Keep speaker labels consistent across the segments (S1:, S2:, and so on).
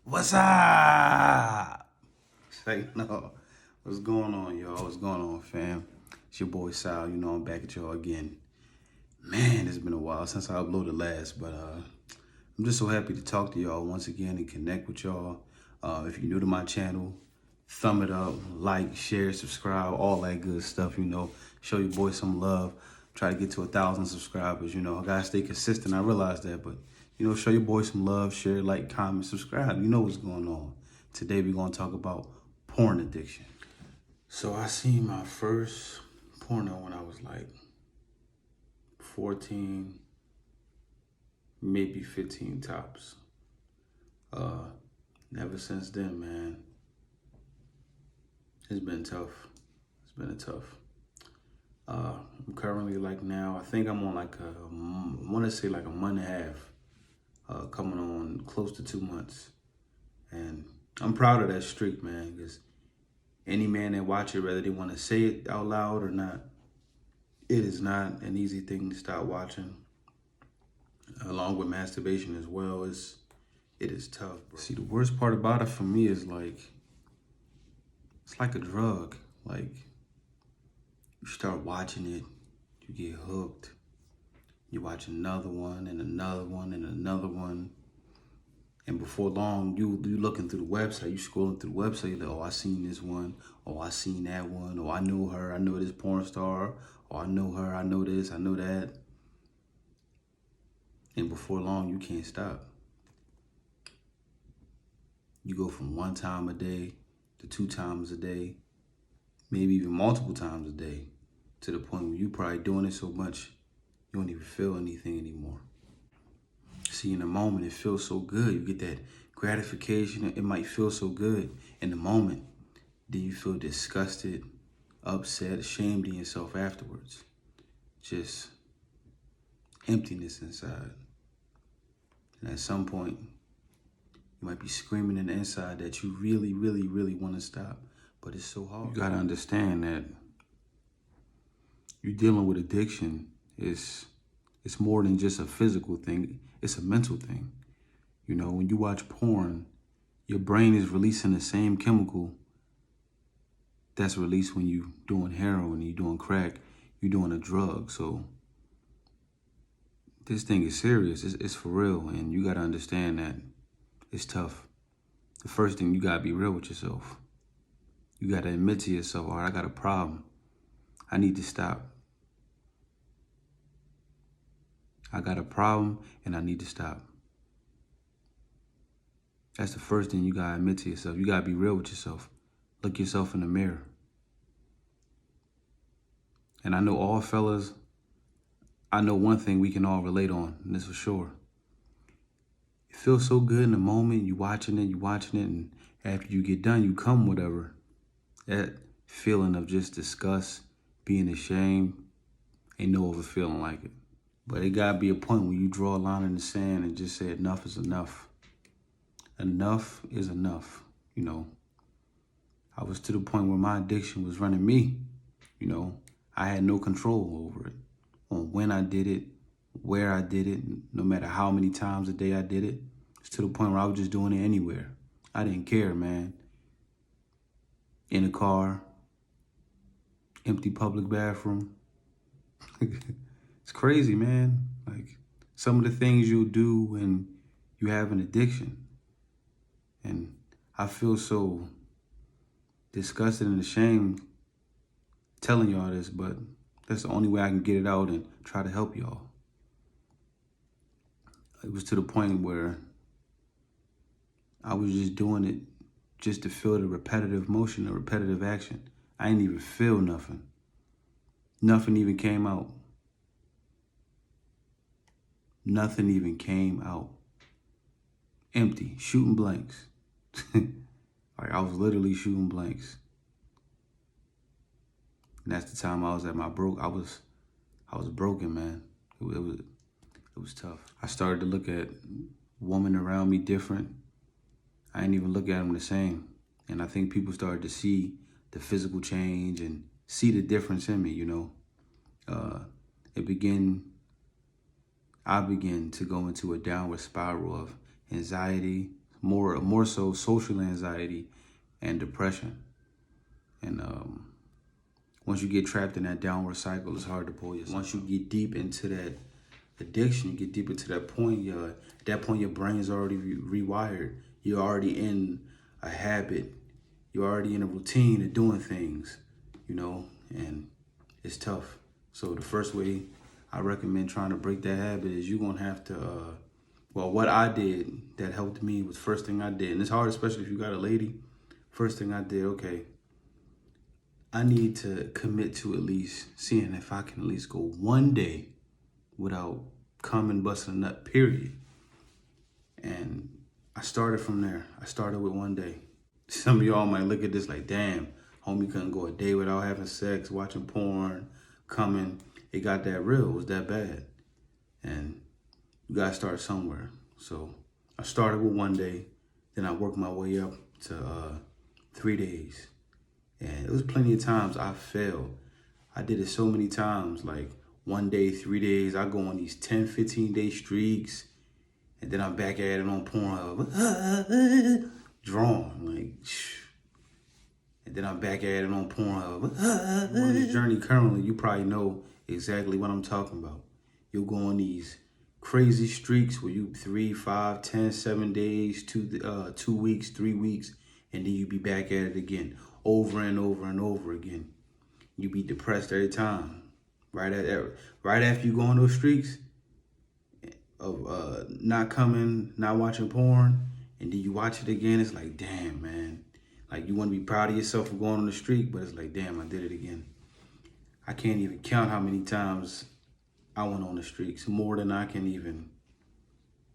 S1: What's up? Say no. What's going on, y'all? What's going on, fam? It's your boy Sal. You know I'm back at y'all again. Man, it's been a while since I uploaded last, but I'm just so happy to talk to y'all once again and connect with y'all. If you're new to my channel, thumb it up, like, share, subscribe, all that good stuff. Show your boy some love. Try to get to 1,000 subscribers. I gotta stay consistent. I realize that, but show your boy some love, share, like, comment, subscribe. You know what's going on. Today we're gonna talk about porn addiction. So I seen my first porno when I was like 14, maybe 15 tops. Never since then, man. It's been tough. It's been tough. I'm currently now, I think I'm on I want to say like a month and a half, coming on close to 2 months. And I'm proud of that streak, man, because any man that watch it, whether they want to say it out loud or not, it is not an easy thing to stop watching. Along with masturbation as well, it is tough, bro. See, the worst part about it for me is it's like a drug. Like, you start watching it, you get hooked. You watch another one and another one and another one. And before long, you looking through the website, you scrolling through the website, like, oh, I seen this one, oh, I seen that one, oh, I know her, I know this porn star, oh, I know her, I know this, I know that. And before long, you can't stop. You go from 1 time a day to 2 times a day, maybe even multiple times a day, to the point where you probably doing it so much, you don't even feel anything anymore. See, in the moment, it feels so good. You get that gratification. It might feel so good in the moment. Then you feel disgusted, upset, ashamed of yourself afterwards. Just emptiness inside. And at some point, you might be screaming in the inside that you really, really, really want to stop. But it's so hard. You got to understand that you're dealing with addiction. It's more than just a physical thing. It's a mental thing. When you watch porn, your brain is releasing the same chemical that's released when you doing heroin, you doing crack, you doing a drug. So this thing is serious. It's for real. And you got to understand that it's tough. The first thing, you got to be real with yourself. You got to admit to yourself, all right, I got a problem. I need to stop. I got a problem and I need to stop. That's the first thing you gotta admit to yourself. You gotta be real with yourself. Look yourself in the mirror. And I know all fellas, I know one thing we can all relate on, and this for sure. It feels so good in the moment, you watching it, and after you get done, you come whatever. That feeling of just disgust, being ashamed, ain't no other feeling like it. But it gotta be a point where you draw a line in the sand and just say enough is enough. Enough is enough. I was to the point where my addiction was running me. I had no control over it, on when I did it, where I did it, no matter how many times a day I did it. It's to the point where I was just doing it anywhere. I didn't care, man. In a car, empty public bathroom. It's crazy, man. Like, some of the things you'll do when you have an addiction. And I feel so disgusted and ashamed telling y'all this, but that's the only way I can get it out and try to help y'all. It was to the point where I was just doing it just to feel the repetitive motion, the repetitive action. I didn't even feel nothing. Nothing even came out. Nothing even came out. Empty, shooting blanks. I was literally shooting blanks. And that's the time I was at my I was broken, man. It was tough. I started to look at women around me different. I didn't even look at them the same. And I think people started to see the physical change and see the difference in me, I began to go into a downward spiral of anxiety, more so social anxiety and depression. And once you get trapped in that downward cycle, it's hard to pull yourself. Once you get deep into that addiction, you get deep into that point, at that point your brain is already rewired. You're already in a habit. You're already in a routine of doing things, and it's tough. So the first way I recommend trying to break that habit is you're going to have to, what I did that helped me was first thing I did, and it's hard, especially if you got a lady. First thing I did, okay, I need to commit to at least seeing if I can at least go one day without coming busting a nut, period. And I started from there. I started with one day. Some of y'all might look at this like, damn, homie couldn't go a day without having sex, watching porn, coming. It got that real. It was that bad. And you gotta start somewhere. So I started with one day, then I worked my way up to 3 days. And it was plenty of times I failed. I did it so many times, like 1 day, 3 days. I go on these 10, 15-day streaks, and then I'm back at it on Pornhub. Drawn, like, and then I'm back at it on Pornhub. On this journey currently, you probably know exactly what I'm talking about. You'll go on these crazy streaks where you 3, 5, 10, 7 days, 2 weeks, 3 weeks, and then you be back at it again, over and over and over again. You be depressed every time. Right after you go on those streaks of not coming, not watching porn, and then you watch it again, it's like, damn, man. Like, you want to be proud of yourself for going on the streak, but it's like, damn, I did it again. I can't even count how many times I went on the streaks, more than I can even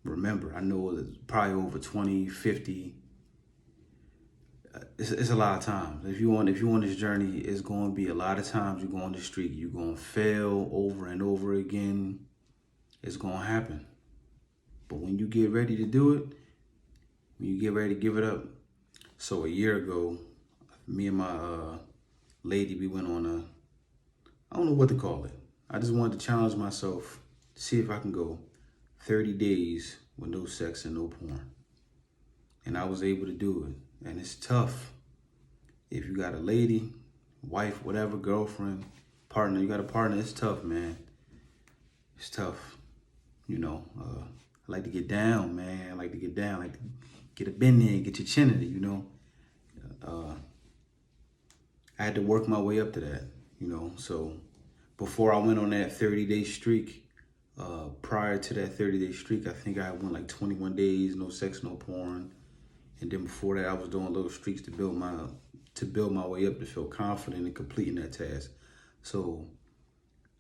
S1: remember. I know it's probably over 20, 50. It's a lot of times. If you on this journey, it's going to be a lot of times you go on the streak. You're going to fail over and over again. It's going to happen. But when you get ready to do it, when you get ready to give it up. So a year ago, me and my lady, we went on I don't know what to call it. I just wanted to challenge myself to see if I can go 30 days with no sex and no porn. And I was able to do it. And it's tough. If you got a lady, wife, whatever, girlfriend, partner, you got a partner, it's tough, man. It's tough. I like to get down, man. I like to get down, like to get up in there and get your chin in it, I had to work my way up to that, So before I went on that 30-day streak, prior to that 30-day streak, I think I went like 21 days, no sex, no porn. And then before that, I was doing little streaks to build my way up to feel confident in completing that task. So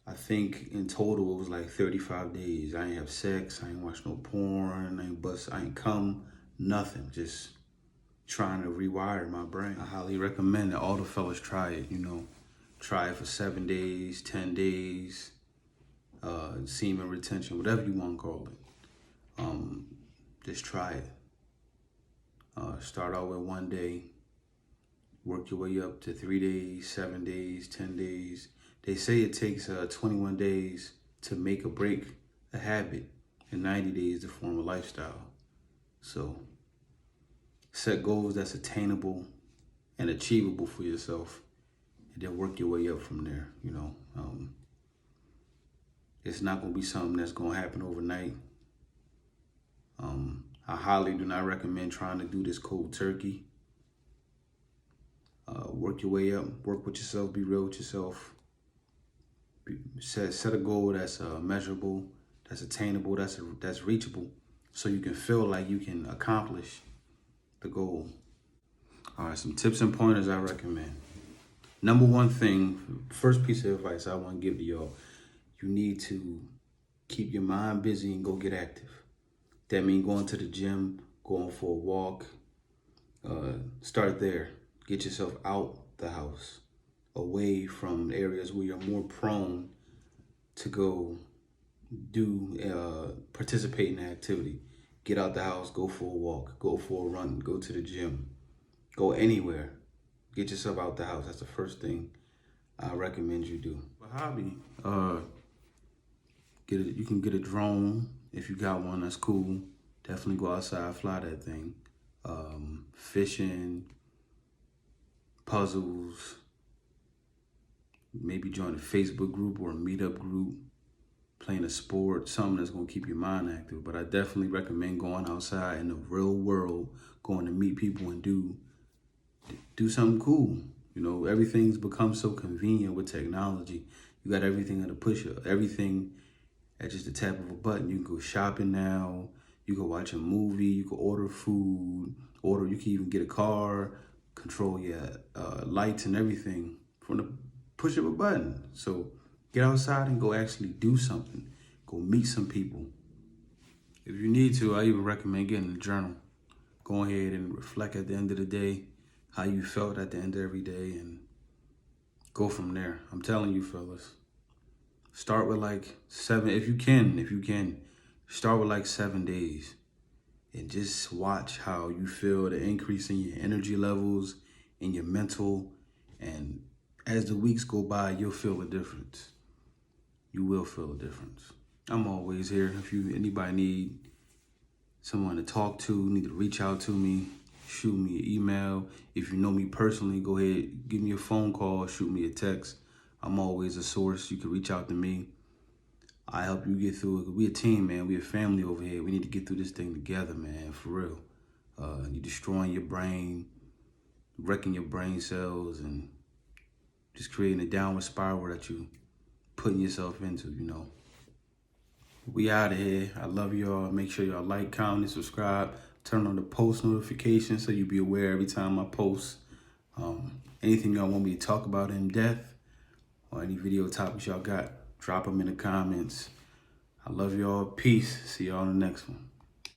S1: I think in total it was like 35 days. I ain't have sex, I ain't watch no porn, I ain't come, nothing. Just trying to rewire my brain. I highly recommend that all the fellas try it, Try it for 7 days, 10 days, semen retention, whatever you want to call it. Just try it. Start out with 1 day, work your way up to 3 days, 7 days, 10 days. They say it takes 21 days to make or break a habit and 90 days to form a lifestyle. So set goals that's attainable and achievable for yourself, and then work your way up from there, It's not going to be something that's going to happen overnight. I highly do not recommend trying to do this cold turkey. Work your way up, work with yourself, be real with yourself. Set a goal that's measurable, that's attainable, that's reachable, so you can feel like you can accomplish the goal. All right, some tips and pointers I recommend. Number one thing, first piece of advice I want to give to y'all, you need to keep your mind busy and go get active. That means going to the gym, going for a walk. Start there. Get yourself out the house, away from areas where you're more prone to go participate in activity. Get out the house, go for a walk, go for a run, go to the gym, go anywhere. Get yourself out the house. That's the first thing I recommend you do. A hobby, you can get a drone. If you got one, that's cool. Definitely go outside, fly that thing. fishing, puzzles, maybe join a Facebook group or a meetup group, playing a sport, something that's going to keep your mind active. But I definitely recommend going outside in the real world, going to meet people and do something cool. You know, everything's become so convenient with technology. You got everything at a push up, everything at just the tap of a button. You can go shopping now. You can watch a movie. You can order food. You can even get a car, control your lights and everything from the push of a button. So get outside and go actually do something. Go meet some people. If you need to, I even recommend getting a journal. Go ahead and reflect at the end of the day, how you felt at the end of every day, and go from there. I'm telling you, fellas. Start with like 7, if you can, start with like 7 days and just watch how you feel the increase in your energy levels, in your mental. And as the weeks go by, you'll feel the difference. You will feel the difference. I'm always here. If anybody need someone to talk to, need to reach out to me, shoot me an email. If you know me personally, go ahead, give me a phone call, shoot me a text. I'm always a source. You can reach out to me. I help you get through it. We a team, man. We a family over here. We need to get through this thing together, man, for real. You're destroying your brain, wrecking your brain cells, and just creating a downward spiral that you putting yourself into, you know. We out of here. I love y'all. Make sure y'all like, comment, and subscribe. Turn on the post notifications so you'll be aware every time I post. Anything y'all want me to talk about in depth or any video topics y'all got, drop them in the comments. I love y'all. Peace. See y'all in the next one.